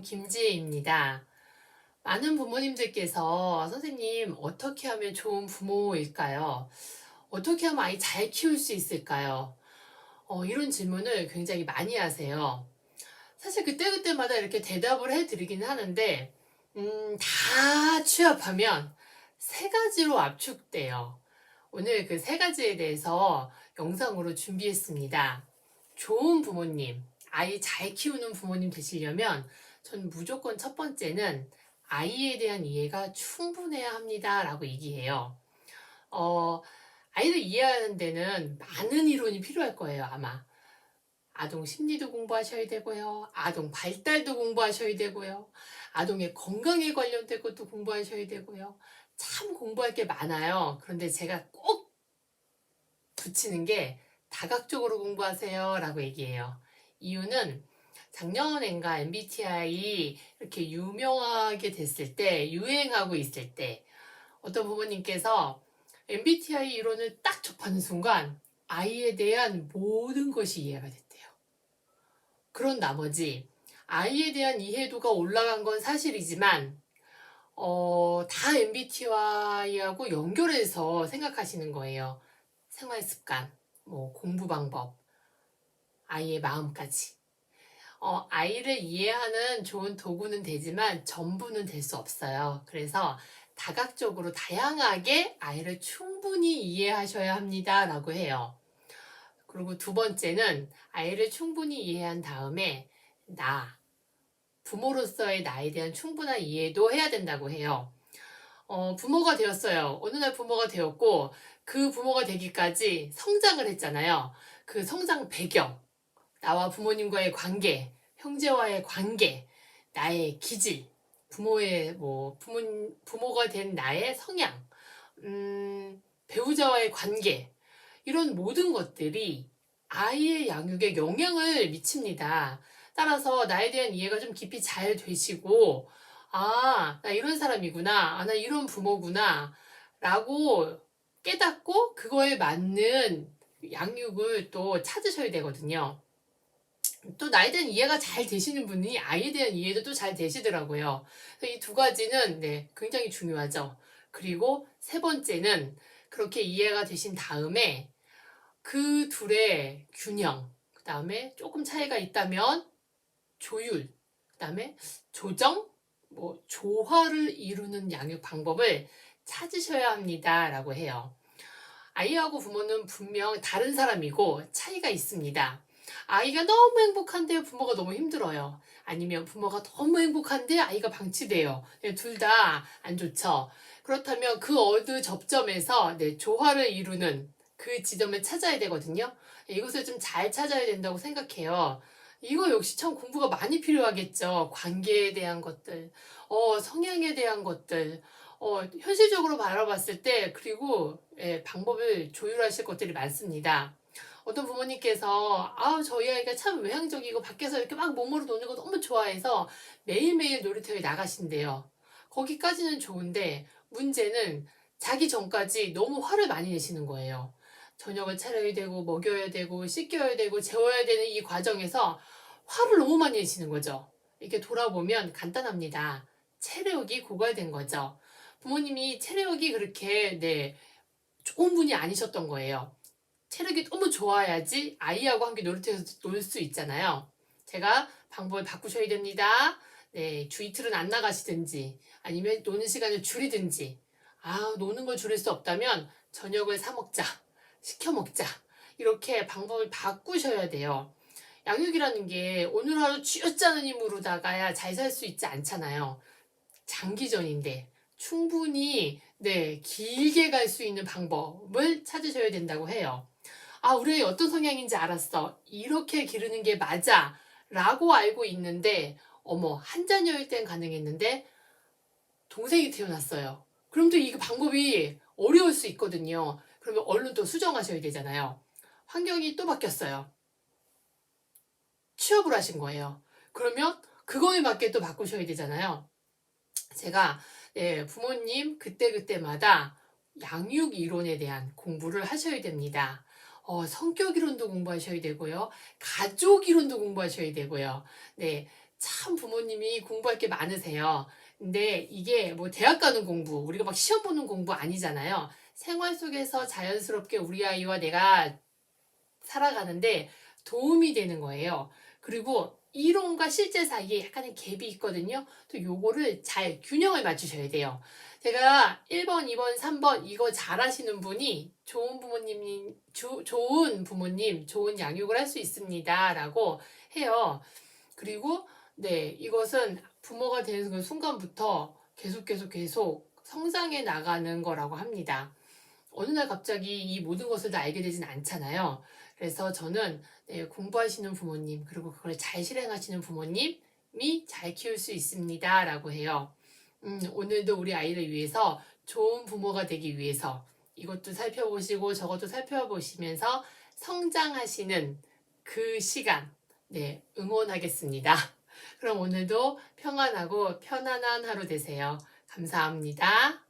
김지혜입니다. 많은 부모님들께서 선생님, 어떻게 하면 좋은 부모일까요? 어떻게 하면 아이 잘 키울 수 있을까요? 이런 질문을 굉장히 많이 하세요. 사실 그때그때마다 이렇게 대답을 해드리긴 하는데, 다 취합하면 세 가지로 압축돼요. 오늘 그 세 가지에 대해서 영상으로 준비했습니다. 좋은 부모님, 아이 잘 키우는 부모님 되시려면 전 무조건 첫 번째는 아이에 대한 이해가 충분해야 합니다. 라고 얘기해요. 아이를 이해하는 데는 많은 이론이 필요할 거예요, 아마. 아동 심리도 공부하셔야 되고요. 아동 발달도 공부하셔야 되고요. 아동의 건강에 관련된 것도 공부하셔야 되고요. 참 공부할 게 많아요. 그런데 제가 꼭 붙이는 게 다각적으로 공부하세요 라고 얘기해요. 이유는 작년엔가 MBTI 이렇게 유명하게 됐을 때, 유행하고 있을 때 어떤 부모님께서 MBTI 이론을 딱 접하는 순간 아이에 대한 모든 것이 이해가 됐대요. 그런 나머지 아이에 대한 이해도가 올라간 건 사실이지만 다 MBTI하고 연결해서 생각하시는 거예요. 생활 습관, 공부 방법, 아이의 마음까지. 아이를 이해하는 좋은 도구는 되지만 전부는 될 수 없어요. 그래서 다각적으로 다양하게 아이를 충분히 이해하셔야 합니다. 라고 해요. 그리고 두 번째는 아이를 충분히 이해한 다음에 부모로서의 나에 대한 충분한 이해도 해야 된다고 해요. 부모가 되었어요. 어느 날 부모가 되었고 그 부모가 되기까지 성장을 했잖아요. 그 성장 배경, 나와 부모님과의 관계, 형제와의 관계, 나의 기질, 부모가 된 나의 성향, 배우자와의 관계, 이런 모든 것들이 아이의 양육에 영향을 미칩니다. 따라서 나에 대한 이해가 좀 깊이 잘 되시고, 나 이런 사람이구나, 나 이런 부모구나, 라고 깨닫고 그거에 맞는 양육을 또 찾으셔야 되거든요. 또 나에 대한 이해가 잘 되시는 분이 아이에 대한 이해도 또 잘 되시더라고요. 이 두 가지는 굉장히 중요하죠. 그리고 세 번째는 그렇게 이해가 되신 다음에 그 둘의 균형, 그 다음에 조금 차이가 있다면 조율, 그 다음에 조정, 조화를 이루는 양육 방법을 찾으셔야 합니다. 라고 해요. 아이하고 부모는 분명 다른 사람이고 차이가 있습니다. 아이가 너무 행복한데 부모가 너무 힘들어요. 아니면 부모가 너무 행복한데 아이가 방치돼요. 둘 다 안 좋죠. 그렇다면 그 어느 접점에서 조화를 이루는 그 지점을 찾아야 되거든요. 이것을 좀 잘 찾아야 된다고 생각해요. 이거 역시 참 공부가 많이 필요하겠죠. 관계에 대한 것들, 성향에 대한 것들, 현실적으로 바라봤을 때, 그리고 방법을 조율하실 것들이 많습니다. 어떤 부모님께서 저희 아이가 참 외향적이고 밖에서 이렇게 막 몸으로 노는 거 너무 좋아해서 매일매일 놀이터에 나가신대요. 거기까지는 좋은데 문제는 자기 전까지 너무 화를 많이 내시는 거예요. 저녁을 차려야 되고 먹여야 되고 씻겨야 되고 재워야 되는 이 과정에서 화를 너무 많이 내시는 거죠. 이렇게 돌아보면 간단합니다. 체력이 고갈된 거죠. 부모님이 체력이 그렇게 좋은 분이 아니셨던 거예요. 체력이 너무 좋아야지 아이하고 함께 놀이터에서 놀 수 있잖아요. 제가 방법을 바꾸셔야 됩니다. 주 이틀은 안 나가시든지 아니면 노는 시간을 줄이든지. 노는 걸 줄일 수 없다면 저녁을 사 먹자, 시켜 먹자. 이렇게 방법을 바꾸셔야 돼요. 양육이라는 게 오늘 하루 쥐어짜는 힘으로다가야 잘 살 수 있지 않잖아요. 장기전인데 충분히 길게 갈 수 있는 방법을 찾으셔야 된다고 해요. 우리 아이 어떤 성향인지 알았어. 이렇게 기르는 게 맞아. 라고 알고 있는데, 한 자녀일 땐 가능했는데, 동생이 태어났어요. 그럼 또 이거 방법이 어려울 수 있거든요. 그러면 얼른 또 수정하셔야 되잖아요. 환경이 또 바뀌었어요. 취업을 하신 거예요. 그러면 그거에 맞게 또 바꾸셔야 되잖아요. 제가 부모님 그때그때마다 양육 이론에 대한 공부를 하셔야 됩니다. 성격 이론도 공부하셔야 되고요. 가족 이론도 공부하셔야 되고요. 참 부모님이 공부할 게 많으세요. 근데 이게 뭐 대학 가는 공부, 우리가 막 시험 보는 공부 아니잖아요. 생활 속에서 자연스럽게 우리 아이와 내가 살아가는데 도움이 되는 거예요. 그리고 이론과 실제 사이에 약간의 갭이 있거든요. 또 요거를 잘 균형을 맞추셔야 돼요. 제가 1번, 2번, 3번 이거 잘하시는 분이 좋은 부모님, 좋은 양육을 할 수 있습니다. 라고 해요. 그리고 네, 이것은 부모가 되는 그 순간부터 계속 성장해 나가는 거라고 합니다. 어느 날 갑자기 이 모든 것을 다 알게 되진 않잖아요. 그래서 저는 네, 공부하시는 부모님, 그리고 그걸 잘 실행하시는 부모님이 잘 키울 수 있습니다. 라고 해요. 오늘도 우리 아이를 위해서 좋은 부모가 되기 위해서 이것도 살펴보시고 저것도 살펴보시면서 성장하시는 그 시간, 네, 응원하겠습니다. 그럼 오늘도 평안하고 편안한 하루 되세요. 감사합니다.